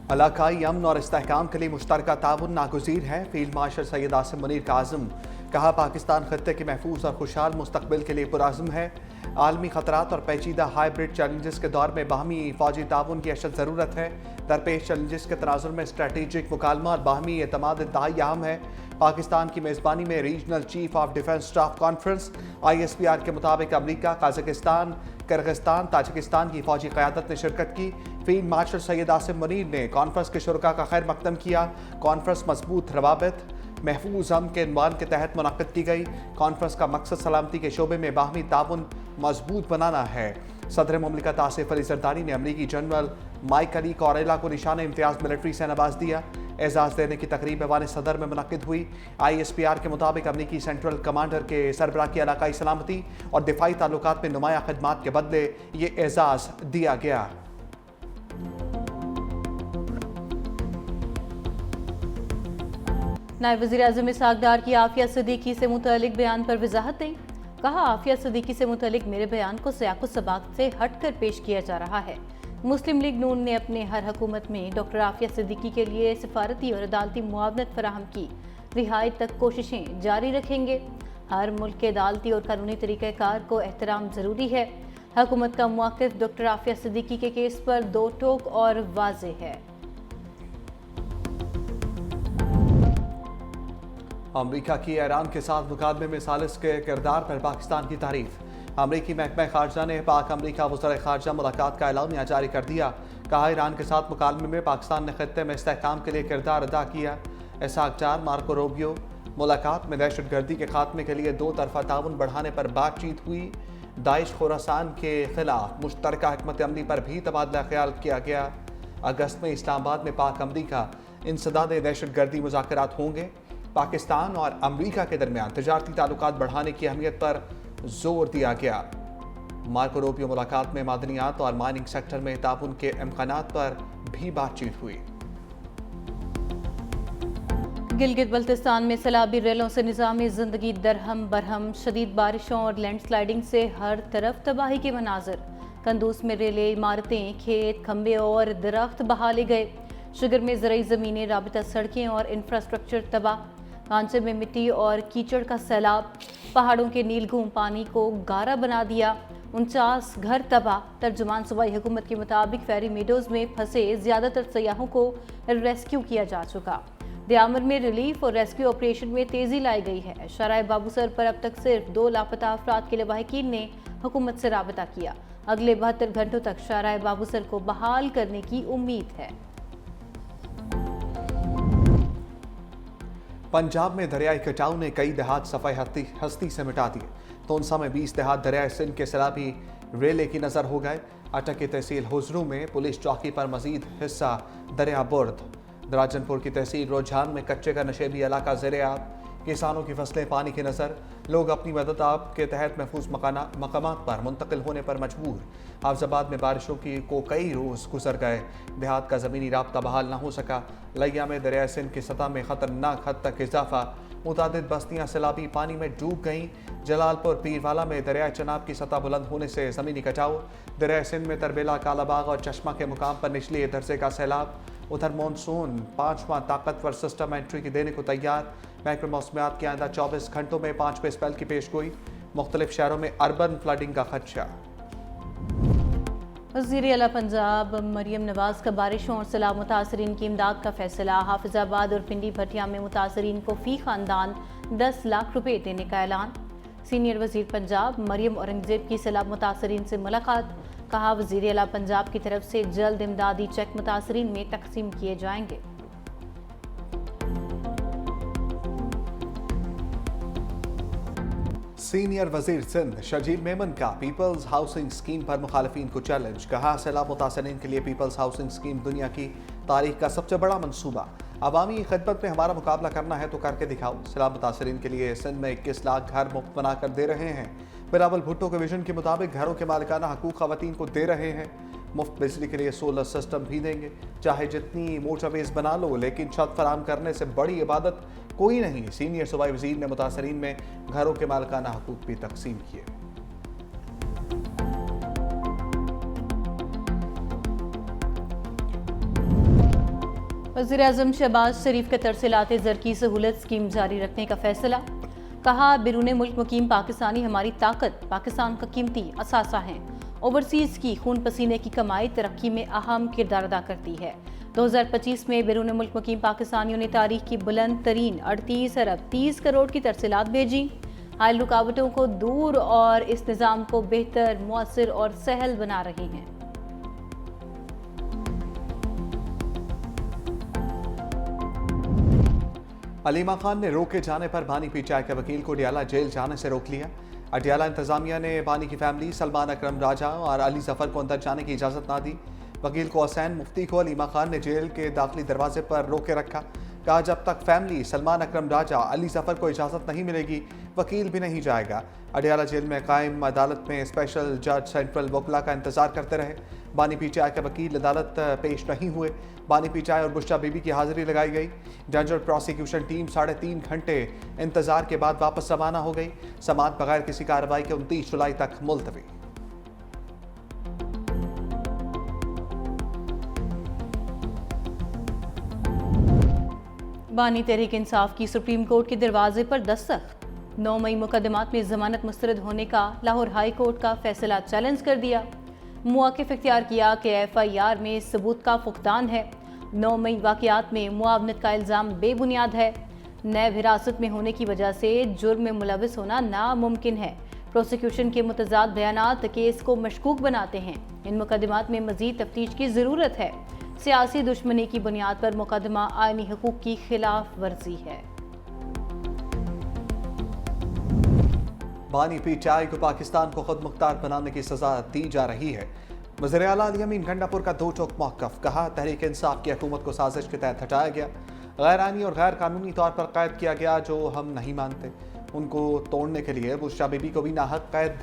इलाकाई अमन और इस्तेहकाम के लिए मुश्तरका ताउन नागुज़ीर है। फील्ड मार्शल सैयद आसिम मुनीर का आज़म कहा, पाकिस्तान खत्ते के महफूज और खुशहाल मुस्तकबिल के लिए पुरअज़्म है। आलमी खतरात और पेचीदा हाइब्रिड चैलेंजेस के दौर में बाहमी फ़ौजी ताउन की अशद ज़रूरत है। दरपेश चैलेंजेस के तनाजुर में स्ट्रेटेजिक मुकालमा और बाहमी एतमाद इंतहाई अहम है। पाकिस्तान की मेज़बानी में regional chief of defence staff conference ISPR के मुताबिक अमरीका, कजाकिस्तान, किर्गिस्तान, ताजिकिस्तान की फ़ौजी क़यादत ने शिरकत की। फील्ड मार्शल सैयद आसिम मुनीर ने कॉन्फ्रेंस के शुरका का खैर मकदम किया। कॉन्फ्रेंस मजबूत रवाबित महफूज अमन के इन्वान के तहत मुनक़्क़िद की गई। कॉन्फ्रेंस का मकसद सलामती के शोबे में बाहमी ताउन मजबूत बनाना है। सदर मुमलिकत आसिफ अली ज़रदारी ने अमरीकी जनरल माइक अली कॉरेला को निशान इम्तियाज़ मिलिट्री से नवाज दिया। एजाज़ देने की तकरीब ऐवान सदर में मुनक़्क़िद हुई। ISPR के मुताबिक अमरीकी सेंट्रल कमांडर के सरबराह की इलाकाई सलामती और दिफाई ताल्लुकात में नुमाया खदमात के बदले ये एजाज़ दिया गया। नायब वज़ीर-ए-आज़म इसहाक़ डार की आफिया सिद्दीकी से मुतल्लिक़ बयान पर वज़ाहत दी। कहा, आफिया सिद्दीकी से मुतल्लिक़ मेरे बयान को सियाक़ो सबाक़त से हट कर पेश किया जा रहा है। मुस्लिम लीग नून ने अपने हर हुकूमत में डॉक्टर आफिया सिद्दीकी के लिए सिफारती और अदालती मुआवनत फराहम की। रिहाई तक कोशिशें जारी रखेंगे। हर मुल्क के अदालती और कानूनी तरीक़ाकार को एहतराम ज़रूरी है। हुकूमत का मौक़िफ़ डॉक्टर आफिया सिद्दीकी के केस पर दो टोक और वाज़ेह है। अमरीका की ईरान के साथ मुकादमे में सालिस के किरदार पर पाकिस्तान की तारीफ। अमरीकी महकमा खारजा ने पाक अमरीका वज़ीर खारजा मुलाकात का एलामिया जारी कर दिया। कहा, ईरान के साथ मुकाबले में पाकिस्तान ने खत्ते में इस्तेहकाम के लिए किरदार अदा किया। इसहाक़ डार मार्को रूबियो मुलाकात में दहशतगर्दी के खात्मे के लिए दो तरफा ताउन बढ़ाने पर बातचीत हुई। दाइश खोरासान के खिलाफ मुश्तरका हिकमत अमली पर भी तबादला ख्याल किया गया। अगस्त में इस्लामाबाद में पाक अमरीका इंसदाद दहशतगर्दी मुज़ाकरात होंगे। पाकिस्तान और अमरीका के दरमियान तजारती ताल्लुकात बढ़ाने की अहमियत पर जोर दिया गया। मार्को रूबियो मुलाकात में मादनियात और माइनिंग सेक्टर में ताउन के इम्कानात पर भी बातचीत हुई। गिलगित बल्तिस्तान में सैलाबी रेलों से निज़ामी ज़िंदगी दरहम बरहम। शदीद बारिशों और लैंडस्लाइडिंग से हर तरफ तबाही के मनाजिर। कंदूस में रेलें, इमारतें, खेत, खंबे और दरख्त बहा ले गए। शुगर में ज़रई ज़मीनें, राबिता सड़कें और इंफ्रास्ट्रक्चर तबाह। कांचे में मिट्टी और कीचड़ का सैलाब। पहाड़ों के नीलघूम पानी को गारा बना दिया। 49 घर तबाह। तर्जुमान सूबाई हुकूमत के मुताबिक फेरी मीडोज़ में फंसे ज़्यादातर सयाहों को रेस्क्यू किया जा चुका। दयामर में रिलीफ और रेस्क्यू ऑपरेशन में तेज़ी लाई गई है। शराय बाबूसर पर अब तक सिर्फ 2 लापता अफराद के लवाहिकीन ने हुकूमत से राबता किया। अगले 72 घंटों तक शराय बाबूसर को बहाल करने की उम्मीद है। पंजाब में दरियाई कटाव ने कई देहात सफ़ाई हस्ती से मिटा दिए। तोनसा में 20 देहात दरियाई सिंध के सैलाबी रेले की नज़र हो गए। अटक की तहसील हुजरू में पुलिस चौकी पर मजीद हिस्सा दरिया बुर्द। दराजनपुर की तहसील रुझान में कच्चे का नशेबी इलाका ज़ेर-ए-आब। किसानों की फसलें पानी की नज़र। लोग अपनी मदद आप के तहत महफूज मकामात पर मुंतकिल होने पर मजबूर। हाफिजाबाद में बारिशों को कई रोज़ गुजर गए। देहात का ज़मीनी राब्ता बहाल न हो सका। लिया में दरिया सिंध की सतह में ख़तरनाक हद तक इजाफा। मुतादिद बस्तियाँ सैलाबी पानी में डूब गईं। जलालपुर पीरवाला में दरिया चनाब की सतह बुलंद होने से ज़मीनी कटाव। दरिया सिंध में तरबेला, कालाबाग और चश्मा के मुकाम पर निचली दर्जे का सैलाब। उधर मानसून 5वां ताकतवर सिस्टम एंट्री की देने को तैयार। महकमा मौसमियात के आइंदा 24 घंटों में 5वें स्पेल की पेशगोई। मुख्तलिफ शहरों में अर्बन फ्लडिंग का खदशा। वज़ीर आला पंजाब मरियम नवाज का बारिशों और सैलाब मुतासरीन की इमदाद का फैसला। हाफिजाबाद और पिंडी भटिया में मुतासरीन को फी खानदान 10 लाख रुपए देने का ऐलान। सीनियर वज़ीर पंजाब मरियम औरंगजेब की सैलाब मुतासरीन से मुलाकात। कहा, वज़ीर आला पंजाब की तरफ से जल्द इमदादी चेक मुतासरीन में तकसीम किए जाएंगे। सीनियर वजीर सिंध शजील मेमन का पीपल्स हाउसिंग स्कीम पर मुखालिफिन को चैलेंज। कहा, सैलाब मुतासरीन के लिए पीपल्स हाउसिंग स्कीम दुनिया की तारीख का सबसे बड़ा मनसूबा। अवामी खिदमत में हमारा मुकाबला करना है तो करके दिखाओ। सैलाब मुतासरीन के लिए सिंध में 21 लाख घर मुफ्त बना कर दे रहे हैं। बिलावल भुट्टो के विजन के मुताबिक घरों के मालिकाना हकूक खवातीन को दे रहे हैं। मुफ्त बिजली के लिए सोलर सिस्टम भी देंगे। चाहे जितनी मोटरवेज बना लो, लेकिन छत फराम करने से बड़ी इबादत कोई नहीं। सीनियर सूबाई वजीर ने मुतासरीन में घरों के मालिकाना हकूक भी तकसीम किए। वज़ीर-ए-आज़म शहबाज शरीफ के तरसे ज़र की सहूलत स्कीम जारी रखने का फैसला। कहा, बिरूने मुल्क मुकीम पाकिस्तानी हमारी ताकत, पाकिस्तान का कीमती असासा हैं। ओवरसीज़ की खून पसीने की कमाई तरक्की में अहम किरदार अदा करती है। 2025 में बिरूने मुल्क मुकीम पाकिस्तानियों ने तारीख की बुलंद तरीन 38 अरब 30 करोड़ की तरसीलात भेजी। हाल रुकावटों को दूर और इस निज़ाम को बेहतर, मुअस्सर और सहल बना रही हैं। अलीमा खान ने रोके जाने पर बानी पीटीआई के वकील को अडियाला जेल जाने से रोक लिया। अडियाला इंतजामिया ने बानी की फैमिली सलमान अकरम राजा और अली जफर को अंदर जाने की इजाज़त ना दी। वकील को हुसैन मुफ्ती को अलीमा खान ने जेल के दाखिली दरवाजे पर रोके रखा। कहा, जब तक फैमिली सलमान अकरम राजा अली जफर को इजाज़त नहीं मिलेगी, वकील भी नहीं जाएगा। अडियाला जेल में कायम अदालत में स्पेशल जज सेंट्रल वकला का इंतजार करते रहे। बानी पीटीआई के वकील अदालत पेश नहीं हुए। बानी पीटीआई और बुशरा बीबी की हाजिरी लगाई गई। जज और प्रोसिक्यूशन टीम 3.5 घंटे इंतजार के बाद वापस रवाना हो गई। समाअत बगैर किसी कार्रवाई के 29 जुलाई तक मुलतवी। बानी तहरीक इंसाफ की सुप्रीम कोर्ट के दरवाजे पर दस्तक। 9 मई मुकदमात में जमानत मुस्तरद होने का लाहौर हाई कोर्ट का फैसला चैलेंज कर दिया। मुआकिफ इख्तियार किया कि FIR में सबूत का फुकदान है। 9 मई वाक़यात में मुआवनत का इल्ज़ाम बेबुनियाद है। नैब हिरासत में होने की वजह से जुर्म में मुलविस होना नामुमकिन है। प्रोसिक्यूशन के मुतज़ाद बयानात केस को मशकूक बनाते हैं। इन मुकदमात में मज़ीद तफ्तीश की ज़रूरत है। सियासी दुश्मनी की बुनियाद पर मुकदमा आईनी हुकूक की खिलाफ वर्जी है। बानी पीटीआई को पाकिस्तान को खुद मुख्तार बनाने की सजा दी जा रही है। वज़ीर आला अली अमीन गंडापुर का दो टोक मौक़िफ़। कहा, तहरीक इंसाफ की हुकूमत को साजिश के तहत हटाया गया, गैर आईनी और गैर कानूनी तौर पर कैद किया गया, जो हम नहीं मानते। उनको तोड़ने के लिए बुशरा बीबी को भी नाहक कैद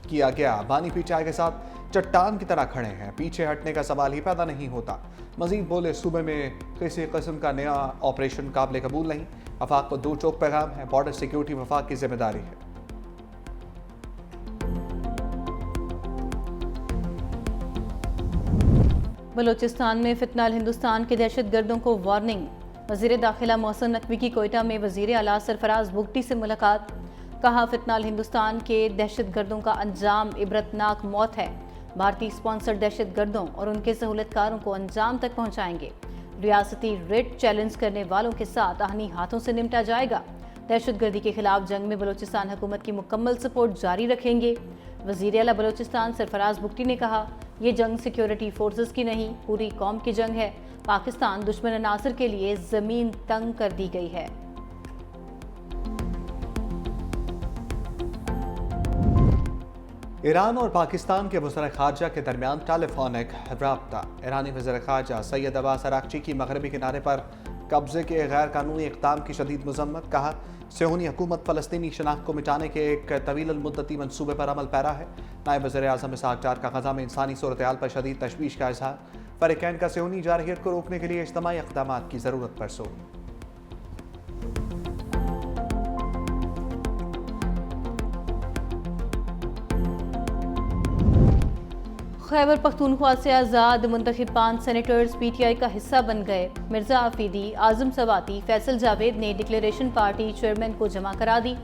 किया गया। बानी पीटीआई के साथ चट्टान की तरह खड़े हैं, पीछे हटने का सवाल ही पैदा नहीं होता। मजीद बोले, सूबे में किसी किस्म का नया ऑपरेशन काबिल कबूल नहीं। वफाक को दो टोक पैगाम है, बॉर्डर सिक्योरिटी वफाक की जिम्मेदारी है। बलोचिस्तान में फितनाल हिंदुस्तान के दहशत गर्दों को वार्निंग। वज़ीर दाखिला मोहसिन नकवी की कोयटा में वज़ीर आला सरफराज बुगटी से मुलाकात। कहा, फितनाल हिंदुस्तान के दहशत गर्दों का अंजाम इबरतनाक मौत है। भारतीय स्पॉन्सर दहशत गर्दों और उनके सहूलतकारों को अंजाम तक पहुँचाएंगे। रियासती रिट चैलेंज करने वालों के साथ आहनी हाथों से निपटा जाएगा। दहशत गर्दी के खिलाफ जंग में बलोचिस्तान हुकूमत की मुकम्मल सपोर्ट जारी रखेंगे। वज़ीर आला बलोचिस्तान सरफराज बुगटी ने कहा, ये जंग सिक्योरिटी फोर्सेस की नहीं, पूरी कौम की जंग है। पाकिस्तान दुश्मन अनासर के लिए ज़मीन तंग कर दी गई है। ईरान और पाकिस्तान के वज़ीर ख़ारजा के दरमियान टेलीफोनिक राब्ता। ईरानी वज़ीर ख़ारजा सैयद अब्बास अराक़ची की मगरबी किनारे पर कब्ज़े के गैर कानूनी इक़दाम की शदीद मज़म्मत। कहा, सियोनी हुकूमत फ़लस्तीनी शनाख्त को मिटाने के एक तवील मुद्दती मनसूबे पर अमल पैरा है। नायब वज़ीर आज़म इसहाक़ डार का ग़ज़ा में इंसानी सूरत हाल पर शदीद तशवीश का इज़हार। फ़रीक़ैन का सियोनी जारहियत को रोकने के लिए इज्तिमाई इक़दामात की ज़रूरत पर जोर। खैबर पख्तूनख्वा से आज़ाद मुंतखब 5 सेनेटर्स PTI का हिस्सा बन गए। मिर्ज़ा आफीदी, आज़म सवाती, फैसल जावेद ने डिक्लेरेशन पार्टी चेयरमैन को जमा करा दी।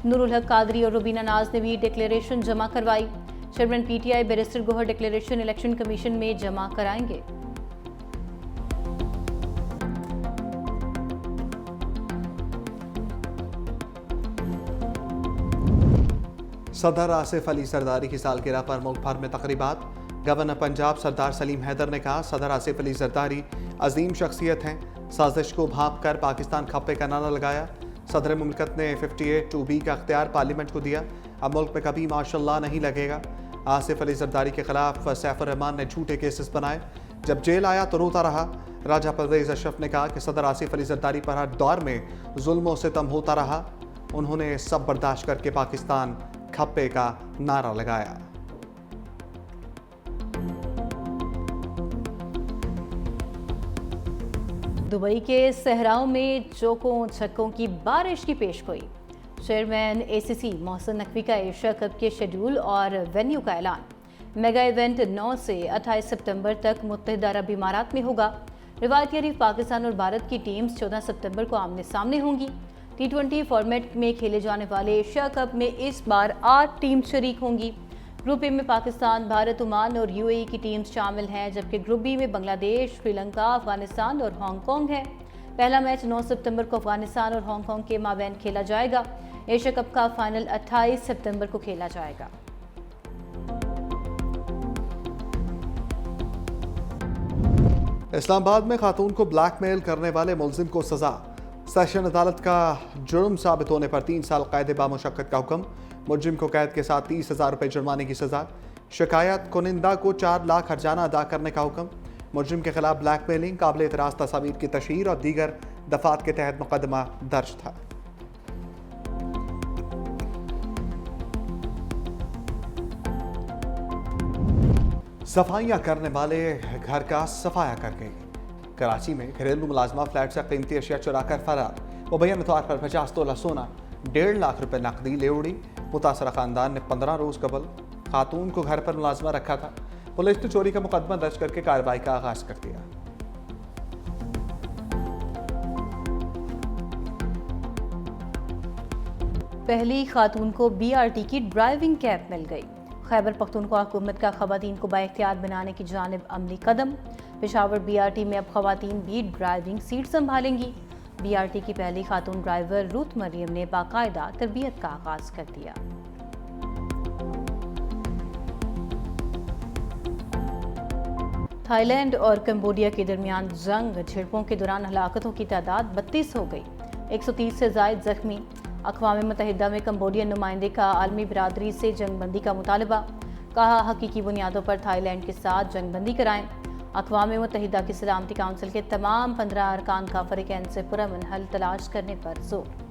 नूरुल हक कादरी और रुबीना नाज ने भी डिक्लेरेशन जमा करवाई। Chairman PTI barrister Gohar declaration election commission में जमा कराएंगे। सदर आसिफ अली जरदारी की सालगिरह पर मुल्क भर में तकरीबात। गवर्नर पंजाब सरदार सलीम हैदर ने कहा, सदर आसिफ अली जरदारी अजीम शख्सियत हैं। साजिश को भांप कर पाकिस्तान खप्पे का नारा लगाया। सदर मुमलिकत ने 58(2)B का अख्तियार पार्लियामेंट को दिया। अब मुल्क में कभी माशाअल्लाह नहीं लगेगा। आसिफ अली जरदारी के खिलाफ सैफुर रहमान ने झूठे केसेस बनाए। जब जेल आया तो रोता रहा। राजा परवेज अशरफ ने कहा कि सदर आसिफ अली जरदारी पर हर दौर में जुल्म और सितम होता रहा। उन्होंने सब बर्दाश्त करके पाकिस्तान खप्पे का नारा लगाया। दुबई के सहराओं में चौकों छक्कों की बारिश की पेशगोई। चेयरमैन ACC मोहसिन नकवी का एशिया कप के शेड्यूल और वेन्यू का ऐलान। मेगा इवेंट 9 से 28 सितंबर तक मुत्तहिदा अरब इमारात में होगा। रिवायती हरीफ पाकिस्तान और भारत की टीम्स 14 सितंबर को आमने सामने होंगी। T20 फॉर्मेट में खेले जाने वाले एशिया कप में इस बार 8 टीम शरीक होंगी। ग्रुप ए में पाकिस्तान, भारत, ओमान और यूएई की टीम्स शामिल हैं, जबकि ग्रुप बी में बांग्लादेश, श्रीलंका, अफगानिस्तान और हांगकांग है। पहला मैच 9 सितंबर को अफगानिस्तान और हांगकांग के माबैन खेला जाएगा। एशिया कप का फाइनल 28 सितंबर को खेला जाएगा। इस्लामाबाद में खातून को ब्लैकमेल करने वाले मुलजिम को सजा। सेशन अदालत का जुर्म साबित होने पर 3 साल कैद बामुशक्कत का हुक्म। मुलजिम को कैद के साथ 30,000 रुपये जुर्माने की सजा। शिकायत कुनिंदा को 4 लाख हर्जाना अदा करने का हुक्म। मुलजिम के खिलाफ ब्लैकमेलिंग, काबिल एतराज़ तस्वीर की तशहीर और दीगर दफात के तहत मुकदमा दर्ज था। सफाइयाँ करने वाले घर का सफाया कर गए। कराची में घरेलू मुलाजमा फ्लैट से कीमती अशिया चुराकर फरार। मुबैन तौर पर 50 तोला सोना, 1.5 लाख रुपए नकदी ले उड़ी। मुतासरा खानदान ने 15 रोज कबल खातून को घर पर मुलाजमा रखा था। पुलिस ने चोरी का मुकदमा दर्ज करके कार्रवाई का आगाज कर दिया। पहली खातून को बीआरटी की ड्राइविंग कैब मिल गई। खैबर पख्तूनख्वा हुकूमत का खवातीन को बाइख्तियार बनाने की जानिब अमली कदम। पेशावर बीआरटी में अब खवातीन भी ड्राइविंग सीट संभालेंगी। बीआरटी की पहली खातून ड्राइवर रुत मरियम ने बाकायदा तरबियत का आगाज कर दिया। थाईलैंड और कंबोडिया के दरमियान जंग झड़पों के दौरान हलाकतों की तादाद 32 हो गई, 130 से जायद जख्मी। अक़वाम मुत्तहिदा में कंबोडियन नुमाइंदे का आलमी बिरादरी से जंगबंदी का मुतालबा। कहा, हकीकी बुनियादों पर थाईलैंड के साथ जंगबंदी कराएं। अक़वाम मुत्तहिदा की सलामती काउंसिल के तमाम 15 अरकान का फ़रीक़ैन से पुरअमन हल तलाश करने पर जोर।